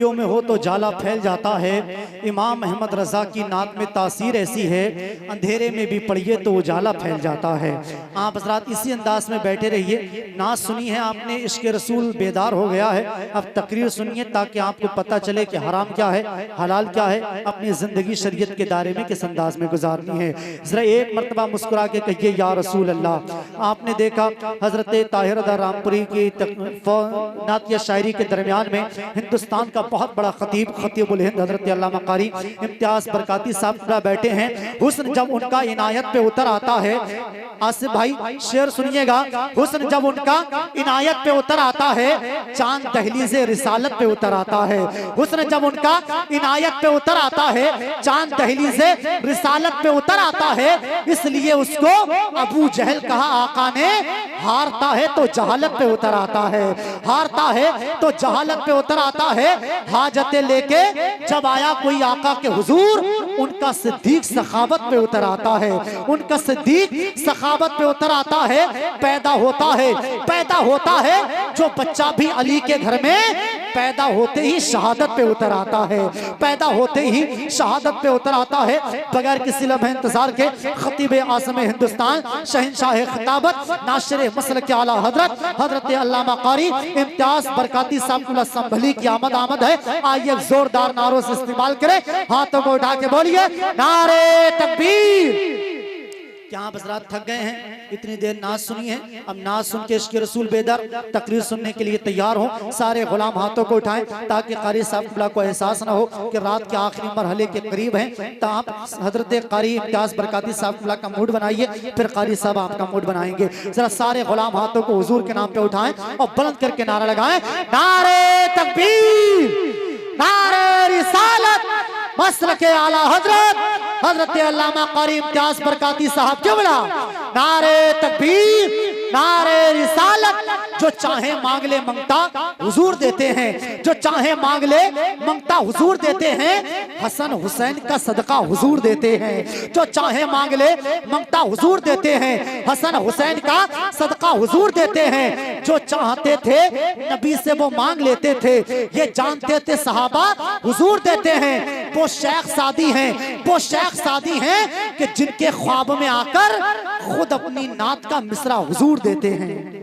में हो तो जाला फैल जाता है। इमाम अहमद रजा की नात में तासीर ऐसी है, अंधेरे में भी पढ़िए तो उजाला फैल जाता है। आप हज़रात इसी अंदाज में बैठे रहिए। नात सुनी है आपने, इश्क रसूल बेदार हो गया है। अब तकरीर सुनिए ताकि आपको पता चले कि हराम क्या है, हलाल क्या है, अपनी ज़िंदगी शरीयत के दायरे में किस अंदाज में गुजारनी है। ज़रा एक मरतबा मुस्कुरा के कहिए या रसूल अल्लाह। आपने देखा हज़रत ताहिर रामपुरी की नात या शायरी के दरमियान में हिंदुस्तान का बहुत बड़ा खतीबुल हिंद हज़रत अल्लामा कारी इम्तियाज बरकाती साहब बैठे हैं। हुस्न जब उनका इनायत पे उतर आता है, आसिफ भाई शेर सुनिएगा। हुस्न जब उनका इनायत पे उतर आता है, चांद दहलीज़े रिसालत पे उतर आता है। हुस्न जब उनका इनायत पे उतर आता है, चांद दहलीज़े रिसालत पे उतर आता है। इसलिए उसको अबू जहल कहा आका ने, हारता है तो जहालत पे उतर आता है, हारता है तो जहालत पे उतर आता है। हाजते लेके जब आया कोई आका के हुजूर, उनका सिद्दीक सखावत पे उतर आता है, उनका सिद्दीक सखावत पे उतर आता है। पैदा होता है जो बच्चा भी अली के घर में पैदा होते ही शहादत पे उतर आता है, पैदा होते ही शहादत पे उतर आता है। बगैर किसी लम्हे इंतजार के खतीब आज़म हिंदुस्तान, शहंशाह खिताबत, नाशिर मसलक के आला हजरत अल्लामा कारी इम्तियाज बरकाती साहब संभली की आमद है। आइए जोरदार नारों से इस्तेमाल करें, हाथों को उठा के बोलिए नारे तकबीर। क्या आप हज़रात थक गए हैं? इतनी देर नाज सुनी है, अब नाज सुन के इश्क़ रसूल बेदर तकरीर सुनने के लिए तैयार हो। सारे गुलाम हाथों को उठाएं ताकि कारी साहब को एहसास ना हो कि रात के आखिरी मरहले के करीब हैं। तो आप हजरत कारी इम्तियाज बरकाती साहब का मूड बनाइए, फिर कारी साहब आपका मूड बनाएंगे। जरा सारे गुलाम हाथों को हुजूर के नाम पे उठाएं और बुलंद करके नारा लगाएं, नारे तकबीर, नारे रिसालत, मसलक आला हजरत अल्लामा कारी इम्तियाज बरकाती साहब क्यों बोला? नारे तकबीर, नारे रिसालत। जो चाहे मांग ले मंगता हुजूर देते हैं, जो चाहे मांग ले मंगता हुजूर देते हैं। हसन हुसैन का सदका हुजूर देते हैं, जो चाहे मांग ले मंगता हुजूर देते हैं। हसन हुसैन का सदका हुजूर देते हैं। जो चाहते थे नबी से वो मांग लेते थे, ये जानते थे सहाबा हुजूर देते हैं। वो शेख सादी हैं, वो शेख सादी हैं कि जिनके ख्वाब में आकर खुद अपनी नात का मिसरा हुजूर देते हैं।